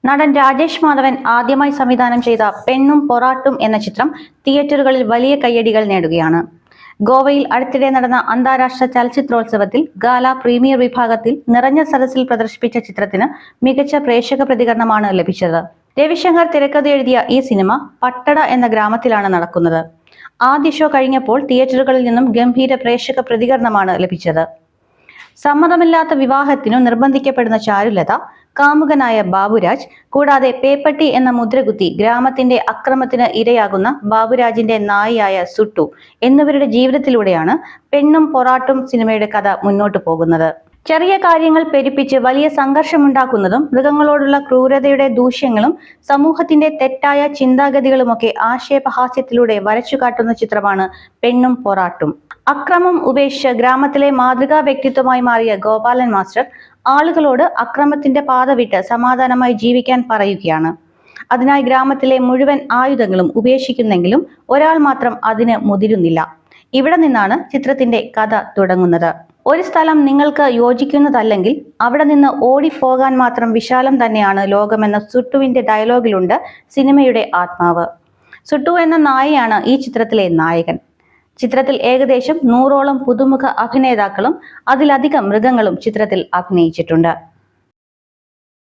നടൻ രാജേഷ് മാധവൻ ആദ്യമായി സംവിധാനം ചെയ്ത പെണ്ണും പൊറാട്ടും എന്ന ചിത്രം തിയേറ്ററുകളിൽ വലിയ കയ്യടികൾ നേടുകയാണ്. ഗോവയിൽ അടുത്തിടെ നടന്ന അന്താരാഷ്ട്ര ചലച്ചിത്രോത്സവത്തിൽ ഗാല പ്രീമിയർ വിഭാഗത്തിൽ നിറഞ്ഞ സദസ്സിൽ പ്രദർശിപ്പിച്ച ചിത്രത്തിന് മികച്ച പ്രേക്ഷക പ്രതികരണമാണ് ലഭിച്ചത്. രവിശങ്കർ തിരക്കഥ എഴുതിയ ഈ സിനിമ പട്ടട എന്ന ഗ്രാമത്തിലാണ് നടക്കുന്നത്. ആദ്യ ഷോ കഴിഞ്ഞപ്പോൾ തിയേറ്ററുകളിൽ നിന്നും ഗംഭീര പ്രേക്ഷക പ്രതികരണമാണ് ലഭിച്ചത്. സമ്മതമില്ലാത്ത വിവാഹത്തിനു നിർബന്ധിക്കപ്പെടുന്ന ചാരുലത, കാമുകനായ ബാബുരാജ്, കൂടാതെ പേപ്പട്ടി എന്ന മുദ്രകുത്തി ഗ്രാമത്തിന്റെ അക്രമത്തിന് ഇരയാകുന്ന ബാബുരാജിന്റെ നായിയായ സുട്ടു എന്നിവരുടെ ജീവിതത്തിലൂടെയാണ് പെണ്ണും പൊറാട്ടും സിനിമയുടെ കഥ മുന്നോട്ടു പോകുന്നത്. ചെറിയ കാര്യങ്ങൾ പെരുപ്പിച്ച് വലിയ സംഘർഷമുണ്ടാക്കുന്നതും മൃഗങ്ങളോടുള്ള ക്രൂരതയുടെ ദൂഷ്യങ്ങളും സമൂഹത്തിന്റെ തെറ്റായ ചിന്താഗതികളുമൊക്കെ ആക്ഷേപഹാസ്യത്തിലൂടെ വരച്ചുകാട്ടുന്ന ചിത്രമാണ് പെണ്ണും പൊറാട്ടും. അക്രമം ഉപേക്ഷിച്ച് ഗ്രാമത്തിലെ മാതൃകാ വ്യക്തിത്വമായി മാറിയ ഗോപാലൻ മാസ്റ്റർ ആളുകളോട് അക്രമത്തിന്റെ പാത വിട്ട് സമാധാനമായി ജീവിക്കാൻ പറയുകയാണ്. അതിനായി ഗ്രാമത്തിലെ മുഴുവൻ ആയുധങ്ങളും ഉപേക്ഷിക്കുന്നെങ്കിലും ഒരാൾ മാത്രം അതിന് മുതിരുന്നില്ല. ഇവിടെ നിന്നാണ് ചിത്രത്തിന്റെ കഥ തുടങ്ങുന്നത്. ഒരു സ്ഥലം നിങ്ങൾക്ക് യോജിക്കുന്നതല്ലെങ്കിൽ അവിടെ നിന്ന് ഓടിപ്പോകാൻ മാത്രം വിശാലം തന്നെയാണ് ലോകമെന്ന സുട്ടുവിന്റെ ഡയലോഗിലുണ്ട് സിനിമയുടെ ആത്മാവ്. സുട്ടു എന്ന നായയാണ് ഈ ചിത്രത്തിലെ നായകൻ. ചിത്രത്തിൽ ഏകദേശം 100ഓളം പുതുമുഖ അഭിനേതാക്കളും അതിലധികം മൃഗങ്ങളും ചിത്രത്തിൽ അഭിനയിച്ചിട്ടുണ്ട്.